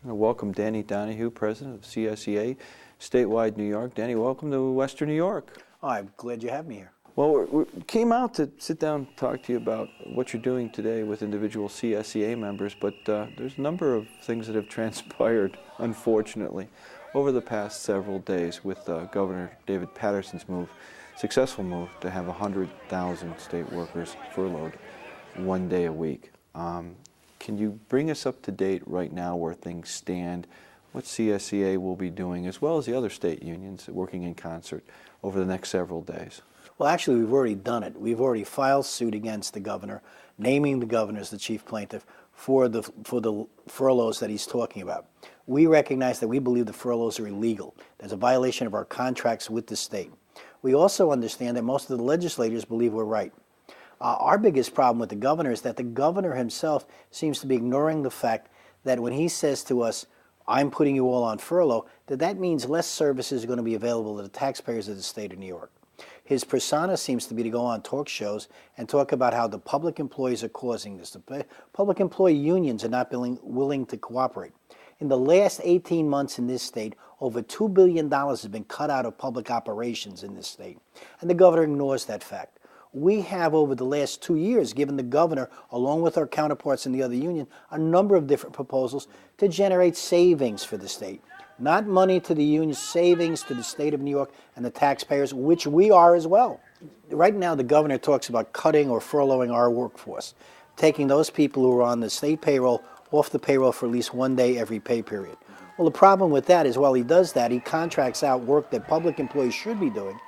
I welcome Danny Donohue, President of CSEA statewide New York. Danny, welcome to Western New York. Oh, I'm glad you have me here. Well, we came out to sit down and talk to you about what you're doing today with individual CSEA members, but there's a number of things that have transpired, unfortunately, over the past several days with Governor David Paterson's successful move to have 100,000 state workers furloughed 1 day a week. Can you bring us up to date right now where things stand, what CSEA will be doing, as well as the other state unions working in concert over the next several days? Well, actually, we've already done it. We've already filed suit against the governor, naming the governor as the chief plaintiff for the furloughs that he's talking about. We recognize that we believe the furloughs are illegal. There's a violation of our contracts with the state. We also understand that most of the legislators believe we're right. Our biggest problem with the governor is that the governor himself seems to be ignoring the fact that when he says to us, I'm putting you all on furlough, that means less services are going to be available to the taxpayers of the state of New York. His persona seems to be to go on talk shows and talk about how the public employees are causing this. The public employee unions are not willing to cooperate. In the last 18 months in this state, over $2 billion has been cut out of public operations in this state. And the governor ignores that fact. We have, over the last 2 years, given the governor, along with our counterparts in the other union, a number of different proposals to generate savings for the state. Not money to the union, savings to the state of New York and the taxpayers, which we are as well. Right now, the governor talks about cutting or furloughing our workforce, taking those people who are on the state payroll off the payroll for at least 1 day every pay period. Well, the problem with that is while he does that, he contracts out work that public employees should be doing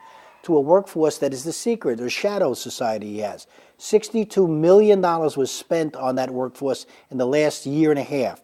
to a workforce that is the secret or shadow society he has. $62 million was spent on that workforce in the last year and a half.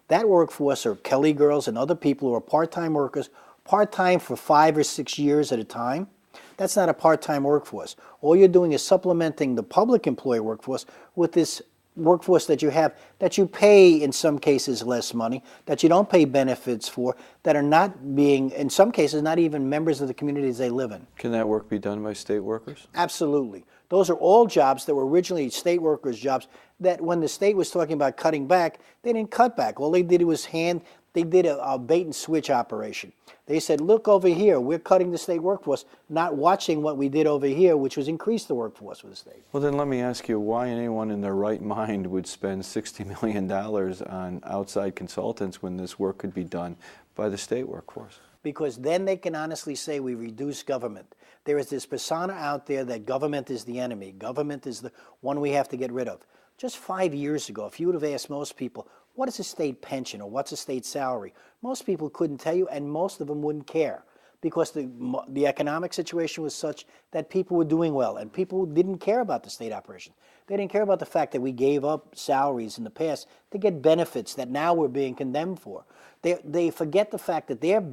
That workforce are Kelly girls and other people who are part-time workers, part-time for 5 or 6 years at a time. That's not a part-time workforce. All you're doing is supplementing the public employee workforce with this workforce that you have, that you pay in some cases less money, that you don't pay benefits for, that are not being, in some cases, not even members of the communities they live in. Can that work be done by state workers? Absolutely. Those are all jobs that were originally state workers' jobs that when the state was talking about cutting back, they didn't cut back. All they did was they did a bait and switch operation. They said, look over here, we're cutting the state workforce, not watching what we did over here, which was increase the workforce for the state. Well, then let me ask you, why anyone in their right mind would spend $60 million on outside consultants when this work could be done by the state workforce? Because then they can honestly say we reduce government. There is this persona out there that government is the enemy. Government is the one we have to get rid of. Just 5 years ago, if you would have asked most people, what is a state pension or what's a state salary? Most people couldn't tell you, and most of them wouldn't care because the economic situation was such that people were doing well, and people didn't care about the state operation. They didn't care about the fact that we gave up salaries in the past to get benefits that now we're being condemned for. They forget the fact that their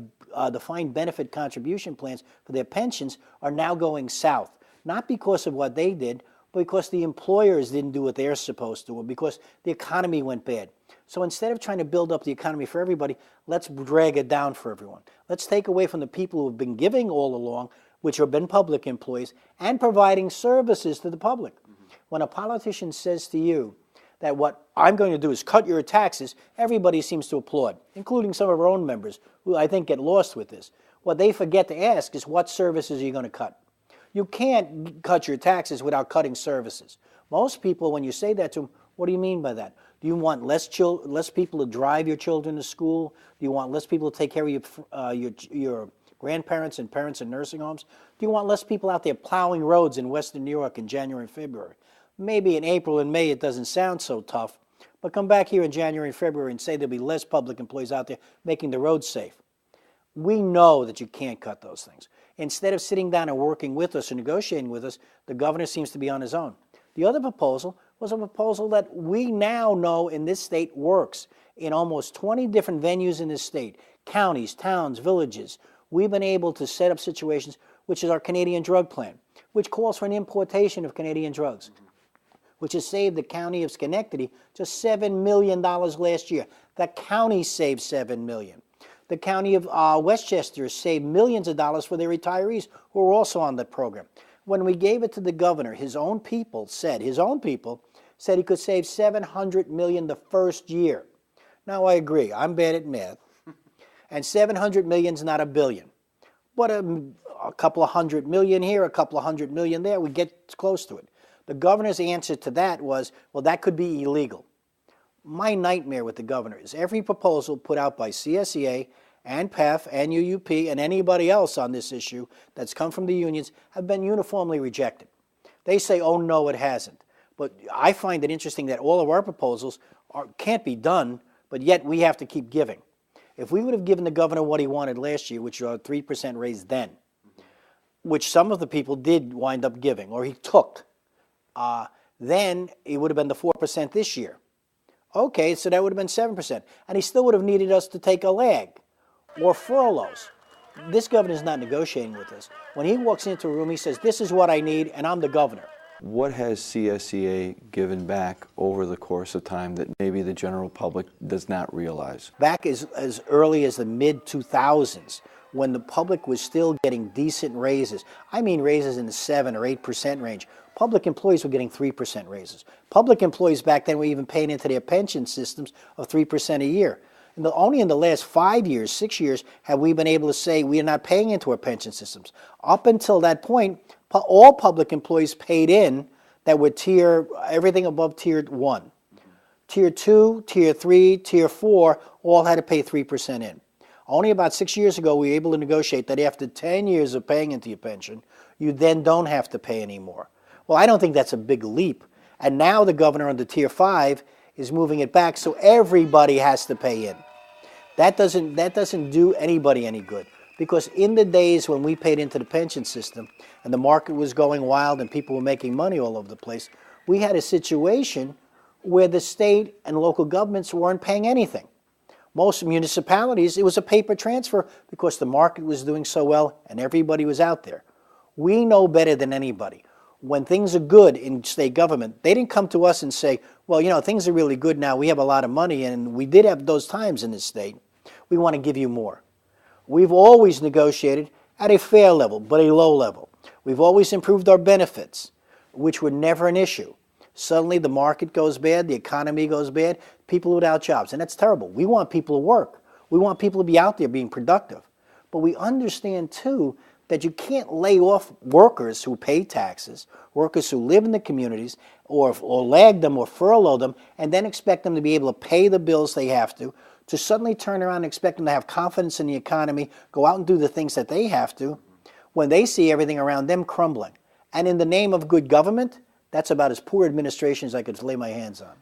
defined benefit contribution plans for their pensions are now going south, not because of what they did, but because the employers didn't do what they're supposed to, or because the economy went bad. So instead of trying to build up the economy for everybody, let's drag it down for everyone. Let's take away from the people who have been giving all along, which have been public employees, and providing services to the public. When a politician says to you that what I'm going to do is cut your taxes, everybody seems to applaud, including some of our own members, who I think get lost with this. What they forget to ask is what services are you going to cut? You can't cut your taxes without cutting services. Most people, when you say that to them, what do you mean by that? Do you want less people to drive your children to school? Do you want less people to take care of your grandparents and parents in nursing homes? Do you want less people out there plowing roads in Western New York in January and February? Maybe in April and May it doesn't sound so tough, but come back here in January and February and say there'll be less public employees out there making the roads safe. We know that you can't cut those things. Instead of sitting down and working with us or negotiating with us, the governor seems to be on his own. The other proposal was a proposal that we now know in this state works in almost 20 different venues in this state, counties, towns, villages. We've been able to set up situations, which is our Canadian drug plan, which calls for an importation of Canadian drugs, which has saved the county of Schenectady just $7 million last year. The county saved $7 million. The county of Westchester saved millions of dollars for their retirees who are also on that program. When we gave it to the governor, his own people said he could save $700 million the first year. Now, I agree. I'm bad at math. And 700 million is not a billion. But a couple of 100 million here, a couple of 100 million there, we get close to it. The governor's answer to that was, well, that could be illegal. My nightmare with the governor is every proposal put out by CSEA and PEF and UUP and anybody else on this issue that's come from the unions have been uniformly rejected. They say, oh, no, it hasn't. But I find it interesting that all of our proposals can't be done, but yet we have to keep giving. If we would have given the governor what he wanted last year, which was a 3% raise then, which some of the people did wind up giving, or he took, then it would have been the 4% this year. Okay, so that would have been 7%. And he still would have needed us to take a lag or furloughs. This governor's not negotiating with us. When he walks into a room, he says, this is what I need, and I'm the governor. What has CSEA given back over the course of time that maybe the general public does not realize? Back as early as the mid-2000s, when the public was still getting decent raises, I mean raises in the 7 or 8% range, public employees were getting 3% raises. Public employees back then were even paying into their pension systems of 3% a year. And only in the last 5 years, 6 years, have we been able to say we are not paying into our pension systems. Up until that point, all public employees paid in that were everything above Tier 1. Tier 2, Tier 3, Tier 4 all had to pay 3% in. Only about 6 years ago, we were able to negotiate that after 10 years of paying into your pension, you then don't have to pay anymore. Well, I don't think that's a big leap. And now the governor under Tier 5 is moving it back so everybody has to pay in. That doesn't do anybody any good, because in the days when we paid into the pension system and the market was going wild and people were making money all over the place, we had a situation where the state and local governments weren't paying anything. Most municipalities, it was a paper transfer because the market was doing so well and everybody was out there. We know better than anybody. When things are good in state government, they didn't come to us and say, well, you know, things are really good now. We have a lot of money, and we did have those times in this state. We want to give you more. We've always negotiated at a fair level, but a low level. We've always improved our benefits, which were never an issue. Suddenly the market goes bad, the economy goes bad, people without jobs, and that's terrible. We want people to work. We want people to be out there being productive. But we understand, too, that you can't lay off workers who pay taxes, workers who live in the communities, or lag them or furlough them, and then expect them to be able to pay the bills they have to suddenly turn around and expect them to have confidence in the economy, go out and do the things that they have to, when they see everything around them crumbling. And in the name of good government, that's about as poor administration as I could lay my hands on.